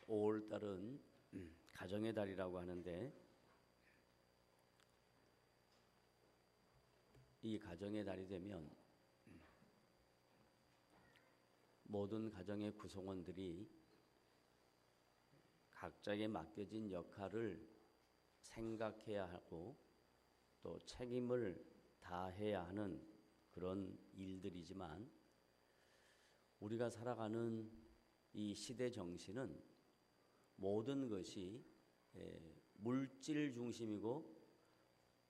5월 달은 가정의 달이라고 하는데, 이 가정의 달이 되면 모든 가정의 구성원들이 각자에게 맡겨진 역할을 생각해야 하고 또 책임을 다해야 하는 그런 일들이지만, 우리가 살아가는 이 시대 정신은 모든 것이 물질 중심이고,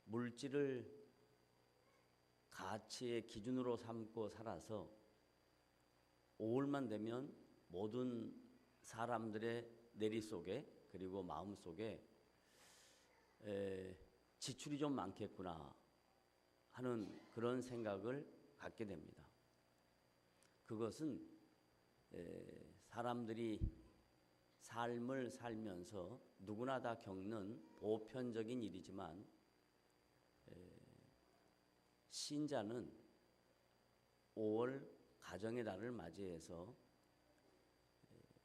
물질을 가치의 기준으로 삼고 살아서 5월만 되면 모든 사람들의 내리 속에, 그리고 마음 속에 지출이 좀 많겠구나 하는 그런 생각을 갖게 됩니다. 그것은 사람들이 삶을 살면서 누구나 다 겪는 보편적인 일이지만, 신자는 5월 가정의 달을 맞이해서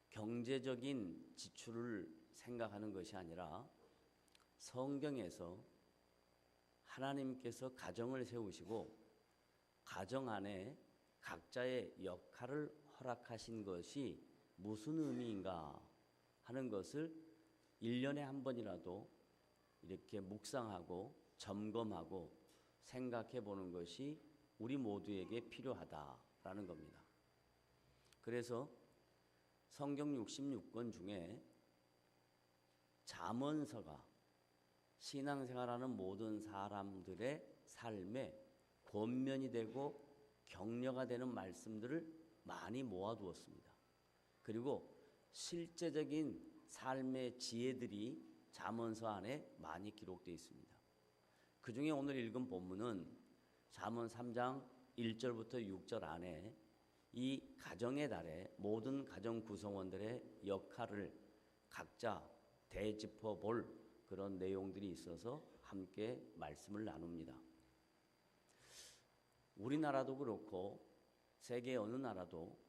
경제적인 지출을 생각하는 것이 아니라 성경에서 하나님께서 가정을 세우시고 가정 안에 각자의 역할을 허락하신 것이 무슨 의미인가 하는 것을 1년에 한 번이라도 이렇게 묵상하고 점검하고 생각해 보는 것이 우리 모두에게 필요하다라는 겁니다. 그래서 성경 66권 중에 잠언서가 신앙생활하는 모든 사람들의 삶에 권면이 되고 격려가 되는 말씀들을 많이 모아두었습니다. 그리고 실제적인 삶의 지혜들이 잠언서 안에 많이 기록되어 있습니다. 그 중에 오늘 읽은 본문은 잠언 3장 1절부터 6절 안에 이 가정의 달에 모든 가정 구성원들의 역할을 각자 되짚어 볼 그런 내용들이 있어서 함께 말씀을 나눕니다. 우리나라도 그렇고 세계 어느 나라도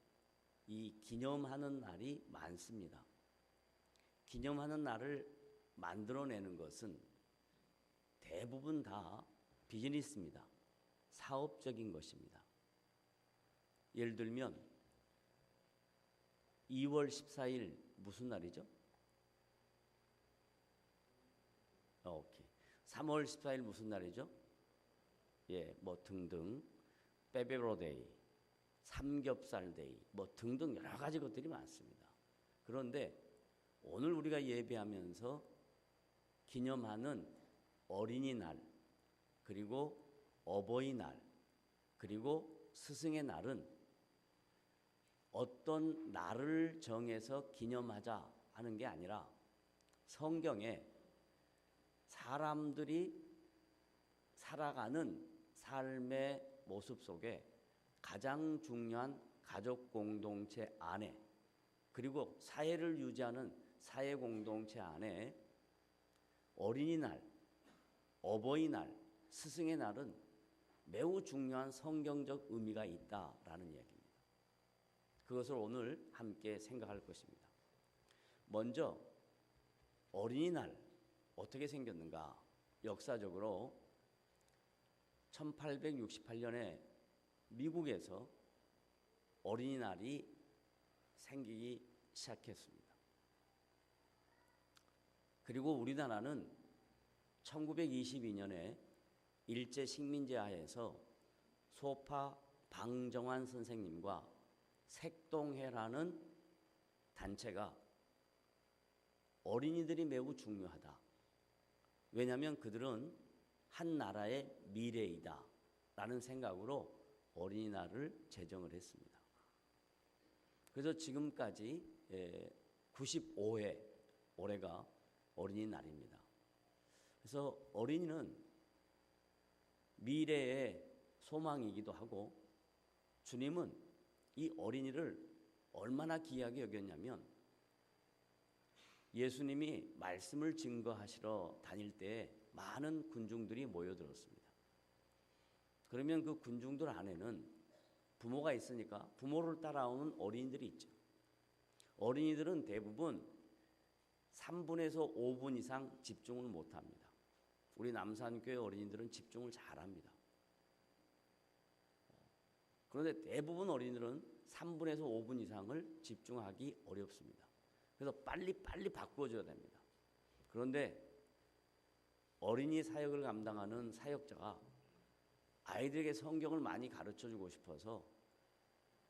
이 기념하는 날이 많습니다. 기념하는 날을 만들어내는 것은 대부분 다 비즈니스입니다. 사업적인 것입니다. 예를 들면 2월 14일 무슨 날이죠? 오케이. 3월 14일 무슨 날이죠? 뭐 등등. 빼빼로데이, 삼겹살데이, 뭐 등등 여러 가지 것들이 많습니다. 그런데 오늘 우리가 예배하면서 기념하는 어린이날, 그리고 어버이날, 그리고 스승의 날은 어떤 날을 정해서 기념하자 하는 게 아니라 성경에 사람들이 살아가는 삶의 모습 속에 가장 중요한 가족 공동체 안에, 그리고 사회를 유지하는 사회 공동체 안에 어린이날, 어버이날, 스승의 날은 매우 중요한 성경적 의미가 있다라는 이야기입니다. 그것을 오늘 함께 생각할 것입니다. 먼저 어린이날 어떻게 생겼는가? 역사적으로 1868년에 미국에서 어린이날이 생기기 시작했습니다. 그리고 우리나라는 1922년에 일제 식민지 하에서 소파 방정환 선생님과 색동회라는 단체가 어린이들이 매우 중요하다. 왜냐하면 그들은 한 나라의 미래이다 라는 생각으로 어린이날을 제정을 했습니다. 그래서 지금까지 95회 올해가 어린이날입니다. 그래서 어린이는 미래의 소망이기도 하고, 주님은 이 어린이를 얼마나 귀하게 여겼냐면, 예수님이 말씀을 증거하시러 다닐 때 많은 군중들이 모여들었습니다. 그러면 그 군중들 안에는 부모가 있으니까 부모를 따라오는 어린이들이 있죠. 어린이들은 대부분 3분에서 5분 이상 집중을 못합니다. 우리 남산교회 어린이들은 집중을 잘합니다. 그런데 대부분 어린이들은 3분에서 5분 이상을 집중하기 어렵습니다. 그래서 빨리 바꾸어줘야 됩니다. 그런데 어린이 사역을 감당하는 사역자가 아이들에게 성경을 많이 가르쳐주고 싶어서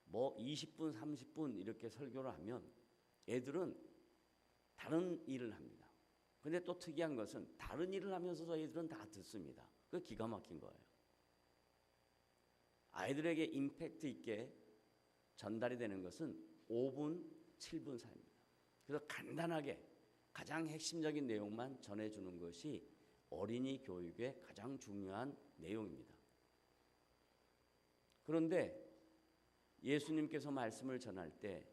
뭐 20분, 30분 이렇게 설교를 하면 애들은 다른 일을 합니다. 근데 또 특이한 것은 다른 일을 하면서도 애들은 다 듣습니다. 그게 기가 막힌 거예요. 아이들에게 임팩트 있게 전달이 되는 것은 5분, 7분 사이입니다. 그래서 간단하게 가장 핵심적인 내용만 전해주는 것이 어린이 교육의 가장 중요한 내용입니다. 그런데 예수님께서 말씀을 전할 때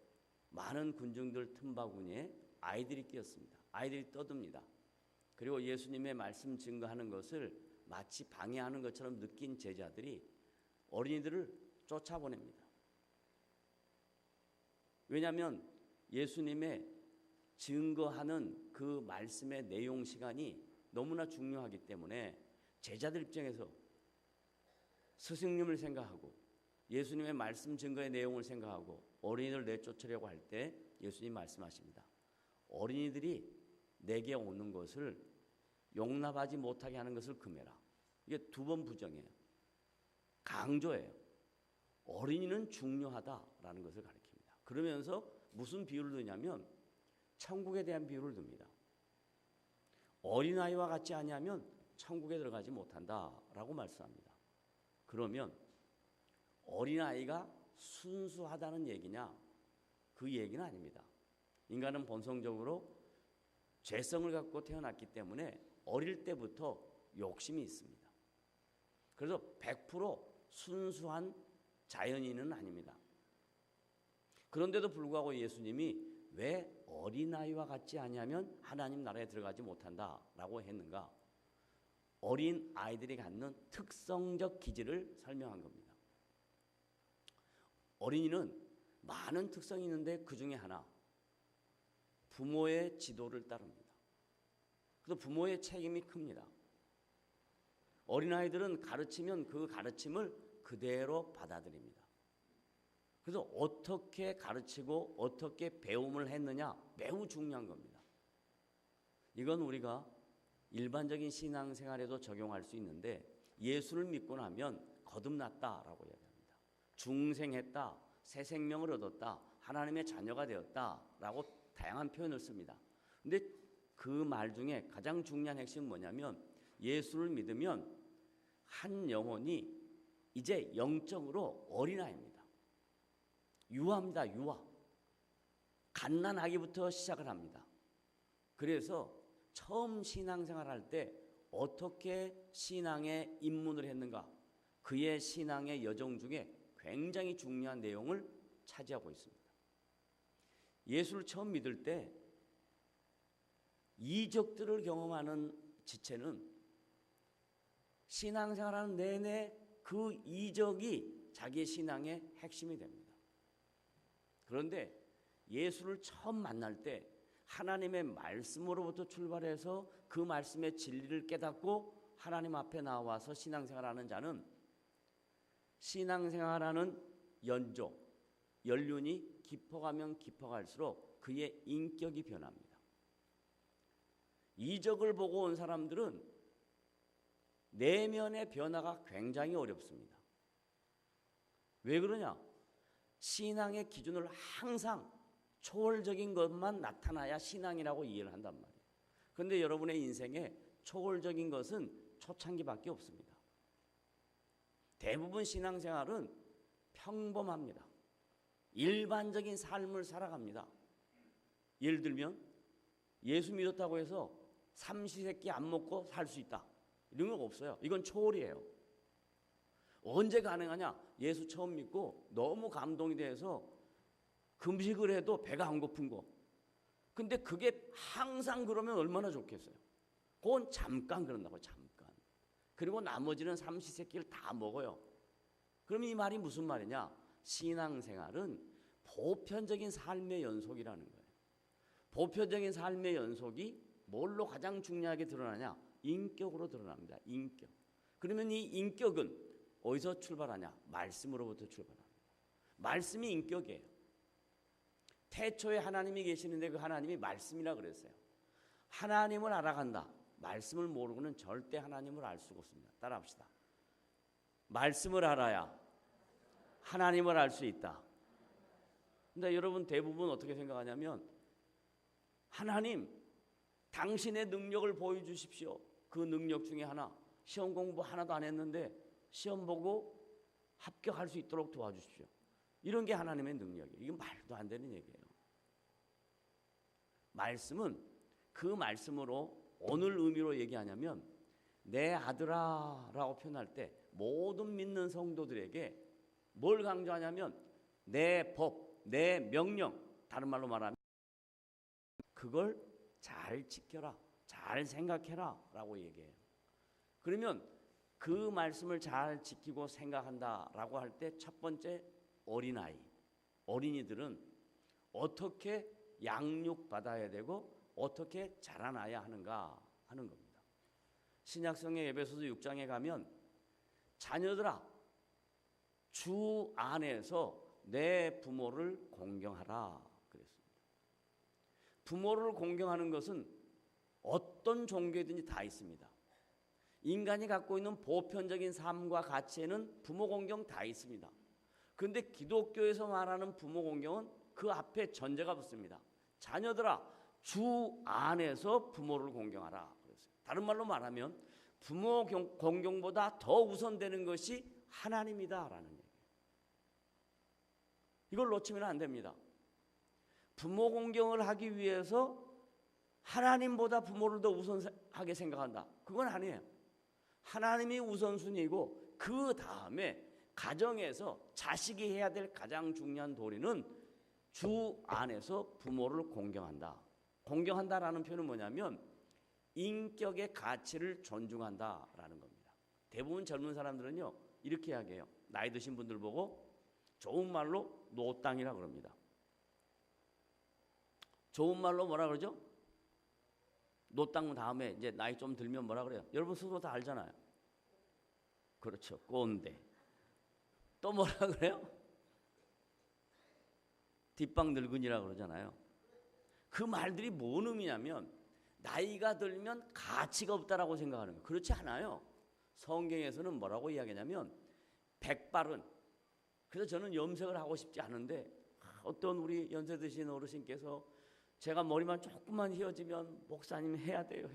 많은 군중들 틈바구니에 아이들이 끼었습니다. 아이들이 떠듭니다. 그리고 예수님의 말씀 증거하는 것을 마치 방해하는 것처럼 느낀 제자들이 어린이들을 쫓아보냅니다. 왜냐하면 예수님의 증거하는 그 말씀의 내용 시간이 너무나 중요하기 때문에 제자들 입장에서 스승님을 생각하고 예수님의 말씀 증거의 내용을 생각하고 어린이들 내쫓으려고 할 때 예수님 말씀하십니다. 어린이들이 내게 오는 것을 용납하지 못하게 하는 것을 금해라. 이게 2번 부정이에요. 강조예요. 어린이는 중요하다라는 것을 가르칩니다. 그러면서 무슨 비유를 드냐면 천국에 대한 비유를 듭니다. 어린아이와 같지 아니하면 천국에 들어가지 못한다라고 말씀합니다. 그러면 어린아이가 순수하다는 얘기냐? 그 얘기는 아닙니다. 인간은 본성적으로 죄성을 갖고 태어났기 때문에 어릴 때부터 욕심이 있습니다. 그래서 100% 순수한 자연인은 아닙니다. 그런데도 불구하고 예수님이 왜 어린아이와 같지 아니하면 하나님 나라에 들어가지 못한다라고 했는가? 어린 아이들이 갖는 특성적 기질을 설명한 겁니다. 어린이는 많은 특성이 있는데 그 중에 하나, 부모의 지도를 따릅니다. 그래서 부모의 책임이 큽니다. 어린아이들은 가르치면 그 가르침을 그대로 받아들입니다. 그래서 어떻게 가르치고 어떻게 배움을 했느냐 매우 중요한 겁니다. 이건 우리가 일반적인 신앙생활에도 적용할 수 있는데 예수를 믿고 나면 거듭났다라고 얘기합니다. 중생했다, 새 생명을 얻었다, 하나님의 자녀가 되었다라고 다양한 표현을 씁니다. 근데 그 말 중에 가장 중요한 핵심은 뭐냐면 예수를 믿으면 한 영혼이 이제 영적으로 어린아이입니다. 유아입니다. 유아. 갓난아기부터 시작을 합니다. 그래서 처음 신앙생활할 때 어떻게 신앙에 입문을 했는가, 그의 신앙의 여정 중에 굉장히 중요한 내용을 차지하고 있습니다. 예수를 처음 믿을 때 이적들을 경험하는 지체는 신앙생활하는 내내 그 이적이 자기의 신앙의 핵심이 됩니다. 그런데 예수를 처음 만날 때 하나님의 말씀으로부터 출발해서 그 말씀의 진리를 깨닫고 하나님 앞에 나와서 신앙생활하는 자는 신앙생활하는 연륜이 깊어가면 깊어갈수록 그의 인격이 변합니다. 이적을 보고 온 사람들은 내면의 변화가 굉장히 어렵습니다. 왜 그러냐? 신앙의 기준을 항상 초월적인 것만 나타나야 신앙이라고 이해를 한단 말이에요. 그런데 여러분의 인생에 초월적인 것은 초창기밖에 없습니다. 대부분 신앙생활은 평범합니다. 일반적인 삶을 살아갑니다. 예를 들면 예수 믿었다고 해서 삼시세끼 안 먹고 살 수 있다, 이런 거 없어요. 이건 초월이에요. 언제 가능하냐? 예수 처음 믿고 너무 감동이 돼서 금식을 해도 배가 안 고픈 거. 근데 그게 항상 그러면 얼마나 좋겠어요. 그건 잠깐 그런다고, 잠깐. 그리고 나머지는 삼시세끼를 다 먹어요. 그럼 이 말이 무슨 말이냐? 신앙생활은 보편적인 삶의 연속이라는 거예요. 보편적인 삶의 연속이 뭘로 가장 중요하게 드러나냐? 인격으로 드러납니다. 인격. 그러면 이 인격은 어디서 출발하냐? 말씀으로부터 출발합니다. 말씀이 인격이에요. 태초에 하나님이 계시는데 그 하나님이 말씀이라 그랬어요. 하나님을 알아간다. 말씀을 모르고는 절대 하나님을 알 수가 없습니다. 따라합시다. 말씀을 알아야 하나님을 알 수 있다. 근데 여러분 대부분 어떻게 생각하냐면 하나님 당신의 능력을 보여주십시오. 그 능력 중에 하나 시험 공부 하나도 안 했는데 시험 보고 합격할 수 있도록 도와주십시오. 이런 게 하나님의 능력이에요. 이건 말도 안 되는 얘기예요. 말씀은 그 말씀으로 어느 의미로 얘기하냐면 내 아들아 라고 표현할 때 모든 믿는 성도들에게 뭘 강조하냐면 내 법, 내 명령, 다른 말로 말하면 그걸 잘 지켜라, 잘 생각해라 라고 얘기해요. 그러면 그 말씀을 잘 지키고 생각한다라고 할 때 첫 번째 어린아이, 어린이들은 어떻게 양육받아야 되고 어떻게 자라나야 하는가 하는 겁니다. 신약성의 에베소서 6장에 가면 자녀들아 주 안에서 내 부모를 공경하라 그랬습니다. 부모를 공경하는 것은 어떤 종교든지 다 있습니다. 인간이 갖고 있는 보편적인 삶과 가치에는 부모 공경 다 있습니다. 그런데 기독교에서 말하는 부모 공경은 그 앞에 전제가 붙습니다. 자녀들아 주 안에서 부모를 공경하라 그랬어요. 다른 말로 말하면 부모 공경보다 더 우선되는 것이 하나님이다라는 얘기예요. 이걸 놓치면 안 됩니다. 부모 공경을 하기 위해서 하나님보다 부모를 더 우선하게 생각한다. 그건 아니에요. 하나님이 우선순위이고 그 다음에 가정에서 자식이 해야 될 가장 중요한 도리는 주 안에서 부모를 공경한다. 공경한다라는 표현은 뭐냐면 인격의 가치를 존중한다라는 겁니다. 대부분 젊은 사람들은요 이렇게 이야기해요. 나이 드신 분들 보고 좋은 말로 노땅이라 그럽니다. 좋은 말로 뭐라 그러죠? 노땅 다음에 이제 나이 좀 들면 뭐라 그래요? 여러분 스스로 다 알잖아요. 그렇죠. 꼰대. 또 뭐라 그래요? 뒷방 늙은이라 그러잖아요. 그 말들이 뭔 의미냐면 나이가 들면 가치가 없다라고 생각하는 거예요. 그렇지 않아요. 성경에서는 뭐라고 이야기하냐면 백발은, 그래서 저는 염색을 하고 싶지 않은데 어떤 우리 연세 드신 어르신께서 제가 머리만 조금만 휘어지면 목사님 해야 돼요.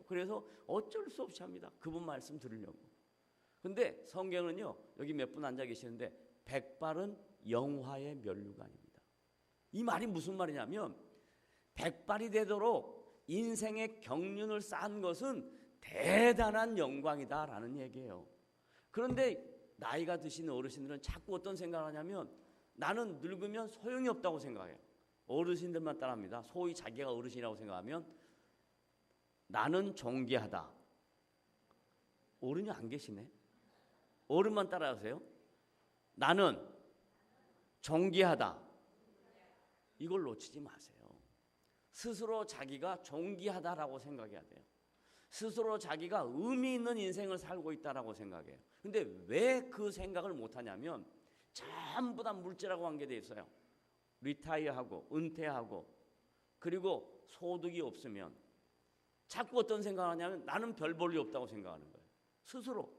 그래서 어쩔 수 없이 합니다. 그분 말씀 들으려고. 근데 성경은요 여기 몇 분 앉아 계시는데 백발은 영화의 면류관입니다. 이 말이 무슨 말이냐면 백발이 되도록 인생의 경륜을 쌓은 것은 대단한 영광이다라는 얘기예요. 그런데 나이가 드신 어르신들은 자꾸 어떤 생각을 하냐면 나는 늙으면 소용이 없다고 생각해요. 어르신들만 따라합니다. 소위 자기가 어르신이라고 생각하면 나는 존귀하다. 어른이 안 계시네. 어른만 따라하세요. 나는 존귀하다. 이걸 놓치지 마세요. 스스로 자기가 존귀하다라고 생각해야 돼요. 스스로 자기가 의미 있는 인생을 살고 있다라고 생각해요. 근데 왜 그 생각을 못하냐면 전부 다 물질하고 관계되어 있어요. 리타이어하고 은퇴하고 그리고 소득이 없으면 자꾸 어떤 생각을 하냐면 나는 별 볼 일 없다고 생각하는 거예요. 스스로.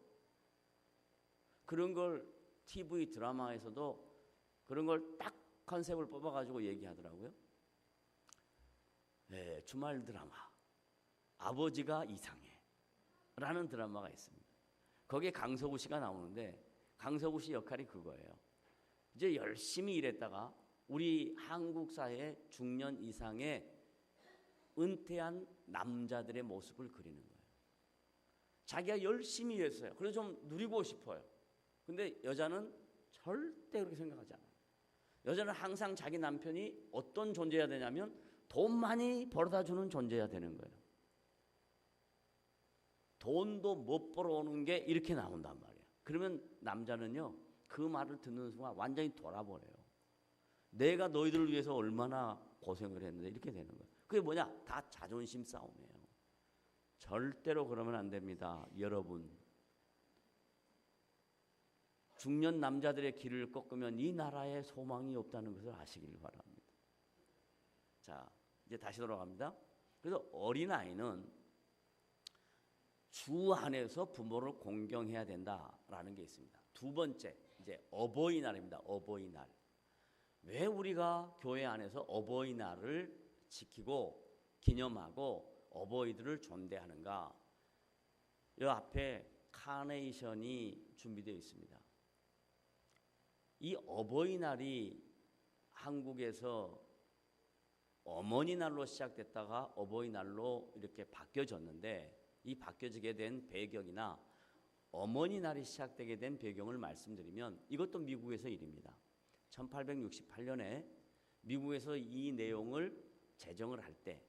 그런 걸 TV 드라마에서도 그런 걸 딱 컨셉을 뽑아가지고 얘기하더라고요. 네, 주말 드라마 아버지가 이상해 라는 드라마가 있습니다. 거기에 강석우 씨가 나오는데 강석우 씨 역할이 그거예요. 이제 열심히 일했다가 우리 한국 사회의 중년 이상의 은퇴한 남자들의 모습을 그리는 거예요. 자기가 열심히 일했어요. 그래서 좀 누리고 싶어요. 근데 여자는 절대 그렇게 생각하지 않아요. 여자는 항상 자기 남편이 어떤 존재여야 되냐면 돈 많이 벌어다 주는 존재여야 되는 거예요. 돈도 못 벌어오는 게 이렇게 나온단 말이에요. 그러면 남자는요 그 말을 듣는 순간 완전히 돌아버려요. 내가 너희들을 위해서 얼마나 고생을 했는데 이렇게 되는 거예요. 그게 뭐냐? 다 자존심 싸움이에요. 절대로 그러면 안 됩니다. 여러분, 중년 남자들의 길을 꺾으면 이 나라에 소망이 없다는 것을 아시길 바랍니다. 자, 이제 다시 돌아갑니다. 그래서 어린아이는 주 안에서 부모를 공경해야 된다라는 게 있습니다. 두 번째, 이제 어버이날입니다. 어버이날. 왜 우리가 교회 안에서 어버이날을 지키고 기념하고 어버이들을 존대하는가? 이 앞에 카네이션이 준비되어 있습니다. 이 어버이날이 한국에서 어머니날로 시작됐다가 어버이날로 이렇게 바뀌어졌는데, 이 바뀌어지게 된 배경이나 어머니날이 시작되게 된 배경을 말씀드리면, 이것도 미국에서 일입니다. 1868년에 미국에서 이 내용을 제정을 할 때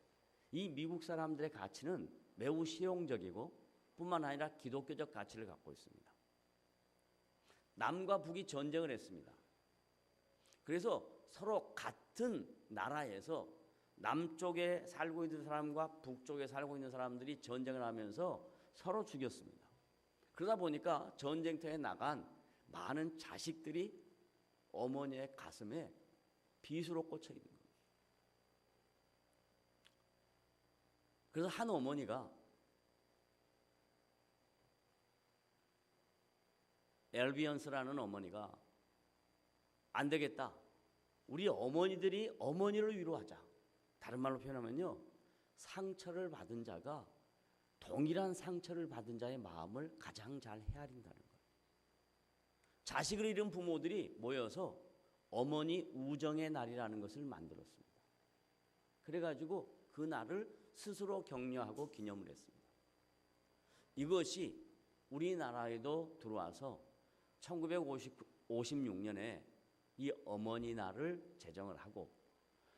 이 미국 사람들의 가치는 매우 실용적이고 뿐만 아니라 기독교적 가치를 갖고 있습니다. 남과 북이 전쟁을 했습니다. 그래서 서로 같은 나라에서 남쪽에 살고 있는 사람과 북쪽에 살고 있는 사람들이 전쟁을 하면서 서로 죽였습니다. 그러다 보니까 전쟁터에 나간 많은 자식들이 어머니의 가슴에 빗으로 꽂혀 있는 거예요. 그래서 한 어머니가 엘비언스라는 어머니가 안 되겠다. 우리 어머니들이 어머니를 위로하자. 다른 말로 표현하면요, 상처를 받은 자가 동일한 상처를 받은 자의 마음을 가장 잘 헤아린다는 거예요. 자식을 잃은 부모들이 모여서 어머니 우정의 날이라는 것을 만들었습니다. 그래가지고 그 날을 스스로 격려하고 기념을 했습니다. 이것이 우리나라에도 들어와서 1956년에 이 어머니날을 제정을 하고,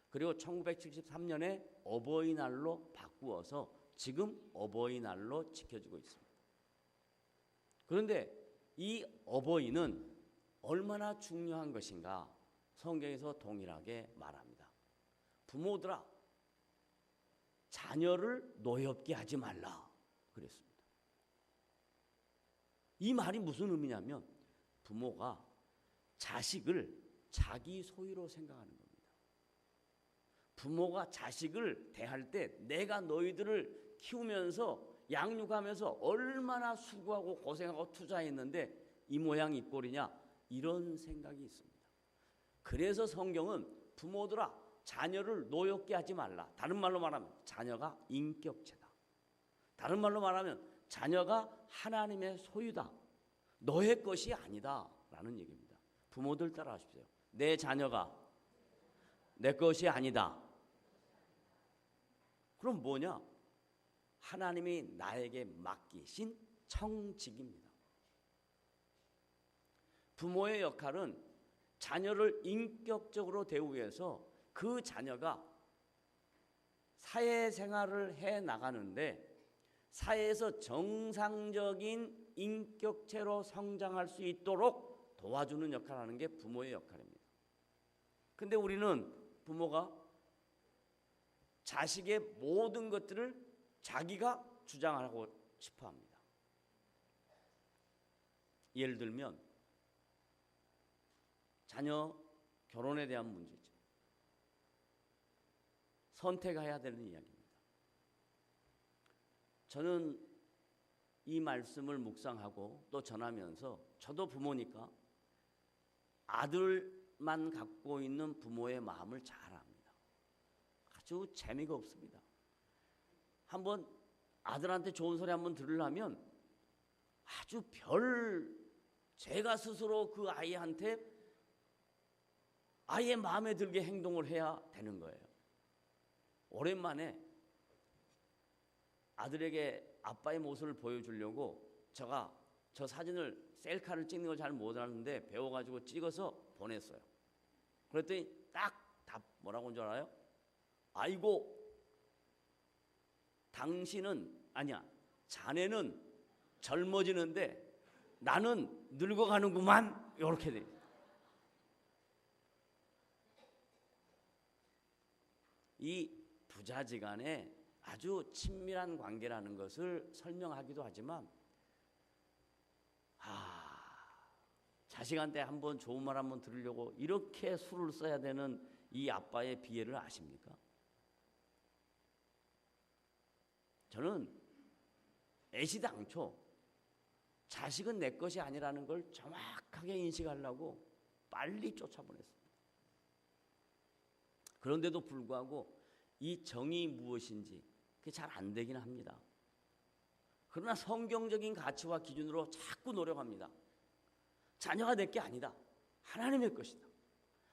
그리고 1973년에 어버이날로 바꾸어서 지금 어버이날로 지켜지고 있습니다. 그런데 이 어버이는 얼마나 중요한 것인가 성경에서 동일하게 말합니다. 부모들아, 자녀를 노엽게 하지 말라 그랬습니다. 이 말이 무슨 의미냐면, 부모가 자식을 자기 소유로 생각하는 겁니다. 부모가 자식을 대할 때 내가 너희들을 키우면서 양육하면서 얼마나 수고하고 고생하고 투자했는데 이 모양 이 꼴이냐, 이런 생각이 있습니다. 그래서 성경은 부모들아, 자녀를 노엽게 하지 말라. 다른 말로 말하면 자녀가 인격체다. 다른 말로 말하면 자녀가 하나님의 소유다. 너의 것이 아니다 라는 얘기입니다. 부모들 따라하십시오. 내 자녀가 내 것이 아니다. 그럼 뭐냐? 하나님이 나에게 맡기신 청직입니다. 부모의 역할은 자녀를 인격적으로 대우해서 그 자녀가 사회생활을 해나가는데 사회에서 정상적인 인격체로 성장할 수 있도록 도와주는 역할을 하는 게 부모의 역할입니다. 근데 우리는 부모가 자식의 모든 것들을 자기가 주장하고 싶어 합니다. 예를 들면 자녀 결혼에 대한 문제죠. 선택해야 되는 이야기입니다. 저는 이 말씀을 묵상하고 또 전하면서, 저도 부모니까 아들만 갖고 있는 부모의 마음을 잘 압니다. 아주 재미가 없습니다. 한번 아들한테 좋은 소리 한번 들으려면 아주 제가 스스로 그 아이한테 아이의 마음에 들게 행동을 해야 되는 거예요. 오랜만에 아들에게 아빠의 모습을 보여주려고 저 사진을 셀카를 찍는 걸 잘 못하는데 배워가지고 찍어서 보냈어요. 그랬더니 딱 답 뭐라고 한 줄 알아요? 아이고, 자네는 젊어지는데 나는 늙어가는구만, 이렇게 돼요. 이 부자지간에 아주 친밀한 관계라는 것을 설명하기도 하지만 자식한테 한번 좋은 말 한번 들으려고 이렇게 수를 써야 되는 이 아빠의 비애를 아십니까? 저는 애시도 않죠. 자식은 내 것이 아니라는 걸 정확하게 인식하려고 빨리 쫓아보냈습니다. 그런데도 불구하고 이 정이 무엇인지 그게 잘 안 되긴 합니다. 그러나 성경적인 가치와 기준으로 자꾸 노력합니다. 자녀가 내 게 아니다. 하나님의 것이다.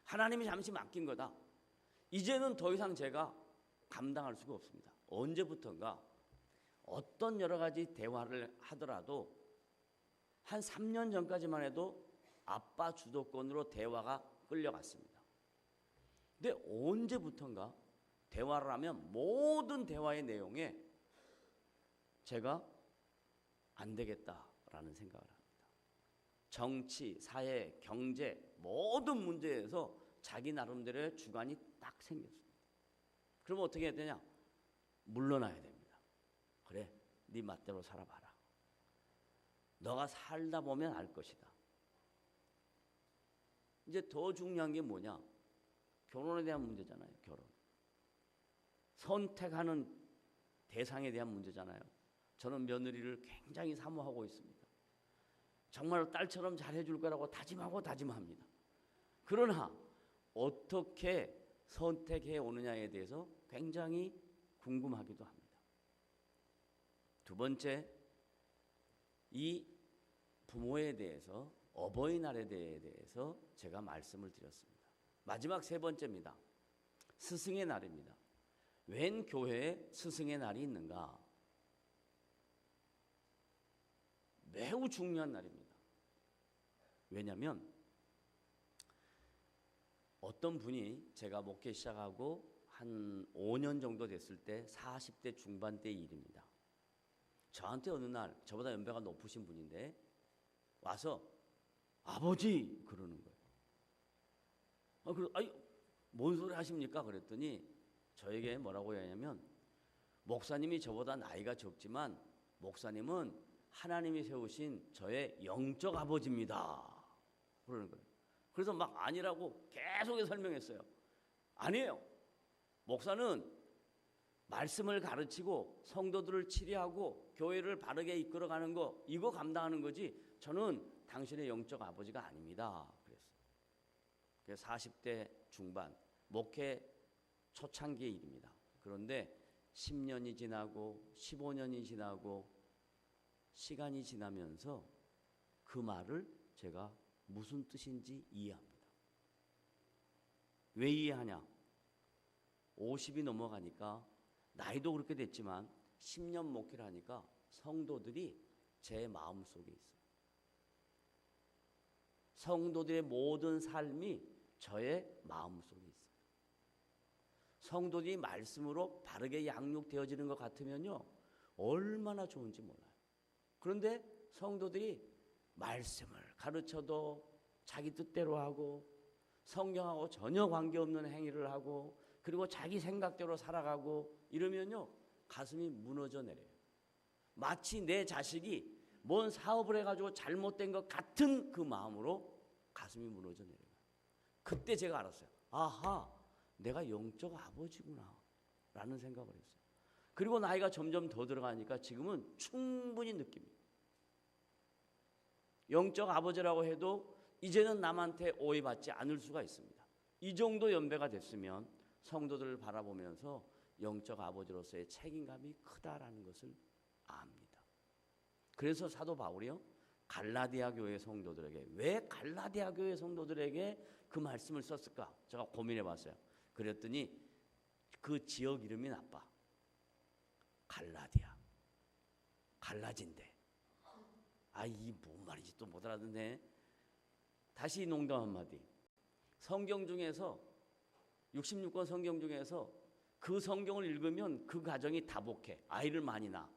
하나님이 잠시 맡긴 거다. 이제는 더 이상 제가 감당할 수가 없습니다. 언제부턴가 어떤 여러 가지 대화를 하더라도 한 3년 전까지만 해도 아빠 주도권으로 대화가 끌려갔습니다. 근데 언제부턴가 대화를 하면 모든 대화의 내용에 제가 안 되겠다라는 생각을 합니다. 정치, 사회, 경제 모든 문제에서 자기 나름대로의 주관이 딱 생겼습니다. 그럼 어떻게 해야 되냐? 물러나야 됩니다. 그래, 네 맛대로 살아봐라. 너가 살다 보면 알 것이다. 이제 더 중요한 게 뭐냐? 결혼에 대한 문제잖아요. 결혼. 선택하는 대상에 대한 문제잖아요. 저는 며느리를 굉장히 사모하고 있습니다. 정말 딸처럼 잘해줄 거라고 다짐하고 다짐합니다. 그러나 어떻게 선택해 오느냐에 대해서 굉장히 궁금하기도 합니다. 두 번째, 이 부모에 대해서 어버이날에 대해서 제가 말씀을 드렸습니다. 마지막 세 번째입니다. 스승의 날입니다. 웬 교회에 스승의 날이 있는가? 매우 중요한 날입니다. 왜냐하면 어떤 분이 제가 목회 시작하고 한 5년 정도 됐을 때 40대 중반대의 일입니다. 저한테 어느 날 저보다 연배가 높으신 분인데 와서 아버지 그러는 거예요. 아니 뭔 소리 하십니까? 그랬더니 저에게 뭐라고 했냐면 목사님이 저보다 나이가 적지만 목사님은 하나님이 세우신 저의 영적 아버지입니다. 그러는 거예요. 그래서 막 아니라고 계속 설명했어요. 아니에요. 목사는 말씀을 가르치고 성도들을 치료하고 교회를 바르게 이끌어가는 거 이거 감당하는 거지 저는 당신의 영적 아버지가 아닙니다. 그래서 40대 중반 목회 초창기의 일입니다. 그런데 10년이 지나고 15년이 지나고 시간이 지나면서 그 말을 제가 무슨 뜻인지 이해합니다. 왜 이해하냐? 50이 넘어가니까 나이도 그렇게 됐지만 10년 목회를 하니까 성도들이 제 마음속에 있어요. 성도들의 모든 삶이 저의 마음속에 있어요. 성도들이 말씀으로 바르게 양육되어지는 것 같으면요 얼마나 좋은지 몰라요. 그런데 성도들이 말씀을 가르쳐도 자기 뜻대로 하고 성경하고 전혀 관계없는 행위를 하고 그리고 자기 생각대로 살아가고 이러면요 가슴이 무너져 내려요. 마치 내 자식이 뭔 사업을 해가지고 잘못된 것 같은 그 마음으로 가슴이 무너져 내려요. 그때 제가 알았어요. 아하, 내가 영적 아버지구나 라는 생각을 했어요. 그리고 나이가 점점 더 들어가니까 지금은 충분히 느낍니다. 영적 아버지라고 해도 이제는 남한테 오해받지 않을 수가 있습니다. 이 정도 연배가 됐으면 성도들을 바라보면서 영적 아버지로서의 책임감이 크다라는 것을 압니다. 그래서 사도 바울이요 갈라디아 교회 성도들에게 왜 갈라디아 교회 성도들에게 그 말씀을 썼을까? 제가 고민해 봤어요. 그랬더니 그 지역 이름이 나빠. 갈라디아. 갈라진대. 이 뭔 말인지 또 못 알아듣네. 다시 농담 한마디. 성경 중에서 66권 성경 중에서 그 성경을 읽으면 그 가정이 다복해. 아이를 많이 낳아.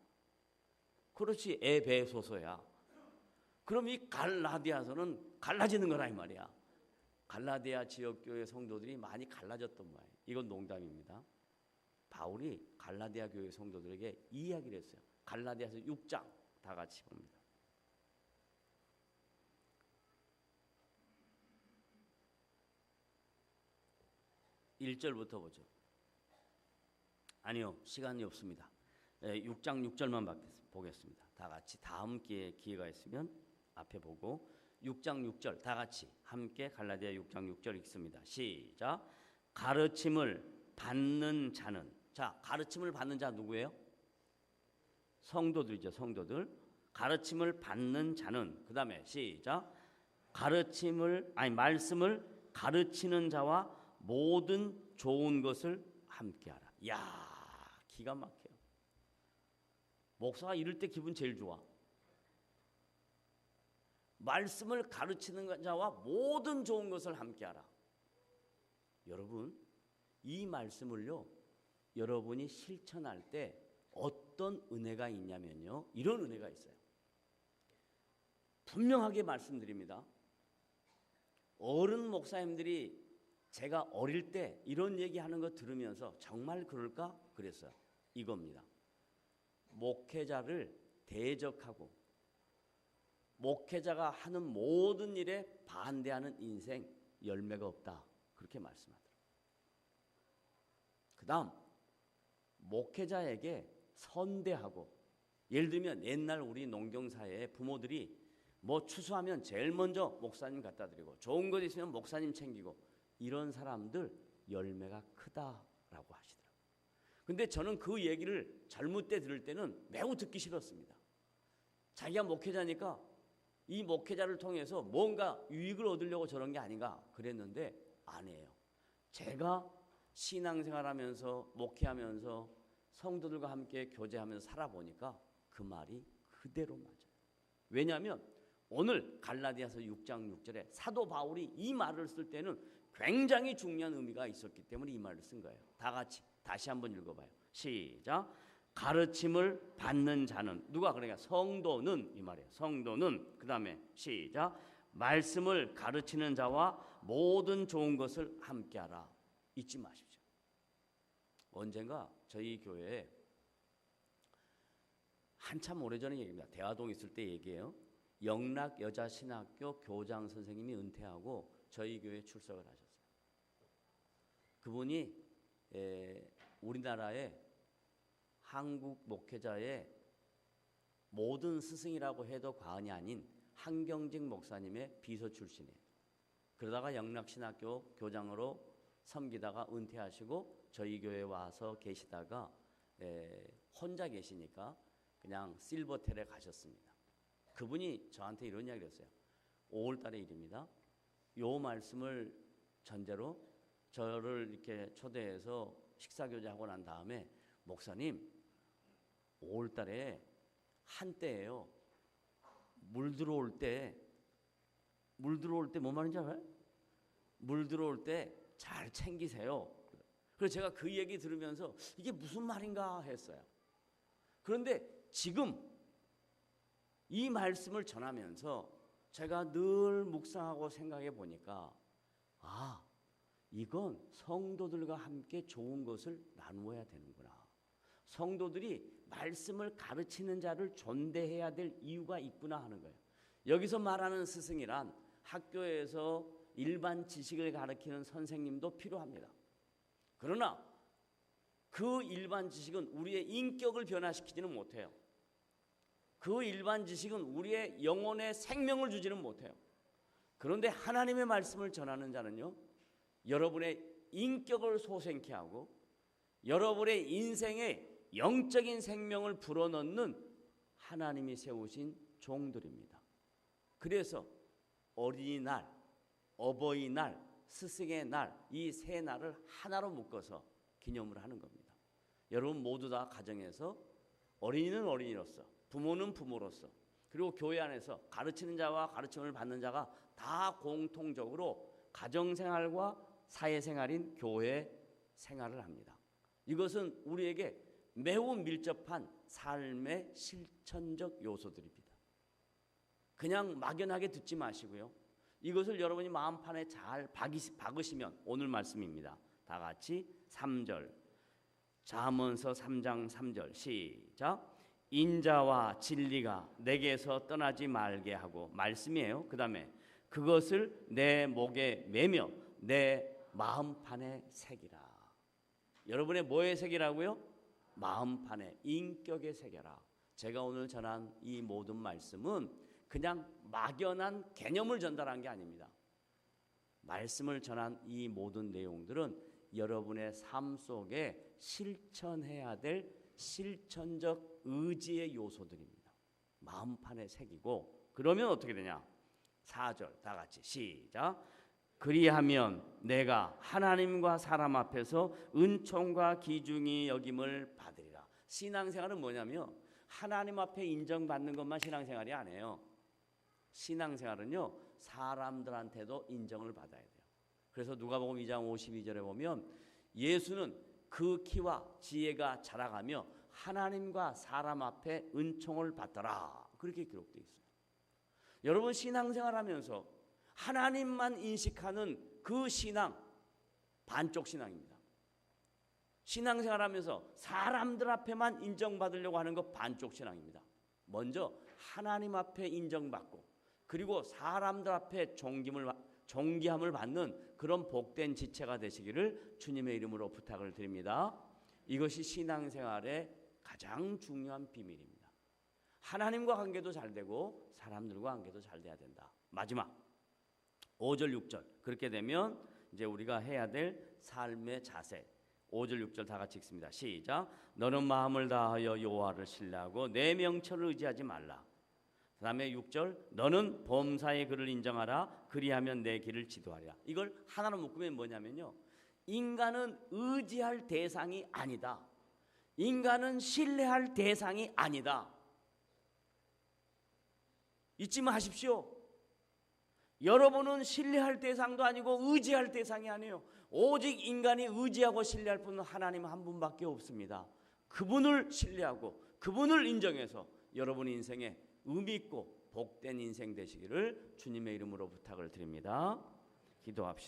그렇지. 애 배소서야. 그럼 이 갈라디아서는 갈라지는 거라 이 말이야. 갈라디아 지역교회 성도들이 많이 갈라졌던 거예요. 이건 농담입니다. 바울이 갈라디아 교회 성도들에게 이 이야기를 했어요. 갈라디아서 6장 다 같이 봅니다. 1절부터 보죠. 아니요, 시간이 없습니다. 6장 6절만 보겠습니다. 다 같이 다음 기회가 있으면 앞에 보고 6장 6절 다 같이 함께 갈라디아 6장 6절 읽습니다. 시작. 가르침을 받는 자는, 자, 가르침을 받는 자 누구예요? 성도들이죠. 성도들. 가르침을 받는 자는, 그 다음에 시작. 말씀을 가르치는 자와 모든 좋은 것을 함께하라. 야, 기가 막혀요. 목사가 이럴 때 기분 제일 좋아. 말씀을 가르치는 자와 모든 좋은 것을 함께하라. 여러분, 이 말씀을요, 여러분이 실천할 때 어떤 은혜가 있냐면요, 이런 은혜가 있어요. 분명하게 말씀드립니다. 어른 목사님들이 제가 어릴 때 이런 얘기하는 거 들으면서 정말 그럴까? 그랬어요. 이겁니다. 목회자를 대적하고 목회자가 하는 모든 일에 반대하는 인생 열매가 없다. 그렇게 말씀하더라고요. 그 다음 목회자에게 선대하고, 예를 들면 옛날 우리 농경사회에 부모들이 뭐 추수하면 제일 먼저 목사님 갖다 드리고 좋은 것 있으면 목사님 챙기고, 이런 사람들 열매가 크다라고 하시더라고요. 근데 저는 그 얘기를 젊을 때 들을 때는 매우 듣기 싫었습니다. 자기가 목회자니까 이 목회자를 통해서 뭔가 유익을 얻으려고 저런 게 아닌가 그랬는데 아니에요. 제가 신앙생활하면서 목회하면서 성도들과 함께 교제하면서 살아보니까 그 말이 그대로 맞아요. 왜냐하면 오늘 갈라디아서 6장 6절에 사도 바울이 이 말을 쓸 때는 굉장히 중요한 의미가 있었기 때문에 이 말을 쓴 거예요. 다 같이 다시 한번 읽어봐요. 시작. 가르침을 받는 자는, 누가 그러니까 성도는, 이 말이에요. 성도는. 그 다음에 시작. 말씀을 가르치는 자와 모든 좋은 것을 함께하라. 잊지 마십시오. 언젠가 저희 교회에 한참 오래전의 얘기입니다. 대화동 있을 때 얘기예요. 영락여자신학교 교장 선생님이 은퇴하고 저희 교회에 출석을 하셨어요. 그분이 우리나라의 한국 목회자의 모든 스승이라고 해도 과언이 아닌 한경직 목사님의 비서 출신이에요. 그러다가 영락신학교 교장으로 섬기다가 은퇴하시고 저희 교회에 와서 계시다가 혼자 계시니까 그냥 실버텔에 가셨습니다. 그분이 저한테 이런 이야기를 했어요. 5월 달의 일입니다. 요 말씀을 전제로 저를 이렇게 초대해서 식사교제하고 난 다음에, 목사님 5월 달에 한때예요. 물 들어올 때 뭐 말인지 알아요? 물 들어올 때 잘 챙기세요. 그래서 제가 그 얘기 들으면서 이게 무슨 말인가 했어요. 그런데 지금 이 말씀을 전하면서 제가 늘 묵상하고 생각해 보니까, 아, 이건 성도들과 함께 좋은 것을 나누어야 되는구나. 성도들이 말씀을 가르치는 자를 존대해야 될 이유가 있구나 하는 거예요. 여기서 말하는 스승이란 학교에서 일반 지식을 가르치는 선생님도 필요합니다. 그러나 그 일반 지식은 우리의 인격을 변화시키지는 못해요. 그 일반 지식은 우리의 영혼의 생명을 주지는 못해요. 그런데 하나님의 말씀을 전하는 자는요, 여러분의 인격을 소생케 하고 여러분의 인생에 영적인 생명을 불어넣는 하나님이 세우신 종들입니다. 그래서 어린이날, 어버이날, 스승의 날, 이 세 날을 하나로 묶어서 기념을 하는 겁니다. 여러분 모두 다 가정에서 어린이는 어린이로서, 부모는 부모로서, 그리고 교회 안에서 가르치는 자와 가르침을 받는 자가 다 공통적으로 가정생활과 사회생활인 교회 생활을 합니다. 이것은 우리에게 매우 밀접한 삶의 실천적 요소들입니다. 그냥 막연하게 듣지 마시고요. 이것을 여러분이 마음판에 잘 박으시면, 오늘 말씀입니다. 다 같이 3절. 잠언서 3장 3절 시작. 인자와 진리가 내게서 떠나지 말게 하고, 말씀이에요. 그 다음에 그것을 내 목에 매며 내 마음판에 새기라. 여러분의 뭐에 새기라고요? 마음판에, 인격에 새겨라. 제가 오늘 전한 이 모든 말씀은 그냥 막연한 개념을 전달한 게 아닙니다. 말씀을 전한 이 모든 내용들은 여러분의 삶 속에 실천해야 될 실천적 의지의 요소들입니다. 마음판에 새기고, 그러면 어떻게 되냐? 4절 다 같이 시작. 그리하면 내가 하나님과 사람 앞에서 은총과 기중이 여김을 받으리라. 신앙생활은 뭐냐면 하나님 앞에 인정받는 것만 신앙생활이 아니에요. 신앙생활은요, 사람들한테도 인정을 받아야 돼요. 그래서 누가복음 2장 52절에 보면 예수는 그 키와 지혜가 자라가며 하나님과 사람 앞에 은총을 받더라, 그렇게 기록되어 있어요. 여러분, 신앙생활하면서 하나님만 인식하는 그 신앙, 반쪽 신앙입니다. 신앙생활하면서 사람들 앞에만 인정받으려고 하는 거 반쪽 신앙입니다. 먼저 하나님 앞에 인정받고, 그리고 사람들 앞에 존귀함을 받는 그런 복된 지체가 되시기를 주님의 이름으로 부탁을 드립니다. 이것이 신앙생활의 가장 중요한 비밀입니다. 하나님과 관계도 잘 되고 사람들과 관계도 잘 돼야 된다. 마지막 5절 6절, 그렇게 되면 이제 우리가 해야 될 삶의 자세, 5절 6절 다 같이 읽습니다. 시작. 너는 마음을 다하여 여호와를 신뢰하고 내 명철을 의지하지 말라. 그 다음에 6절, 너는 범사의 그를 인정하라. 그리하면 내 길을 지도하리라. 이걸 하나로 묶으면 뭐냐면요, 인간은 의지할 대상이 아니다. 인간은 신뢰할 대상이 아니다. 잊지 마십시오. 여러분은 신뢰할 대상도 아니고 의지할 대상이 아니에요. 오직 인간이 의지하고 신뢰할 분은 하나님 한 분밖에 없습니다. 그분을 신뢰하고 그분을 인정해서 여러분 인생에 의미 있고 복된 인생 되시기를 주님의 이름으로 부탁을 드립니다. 기도합시다.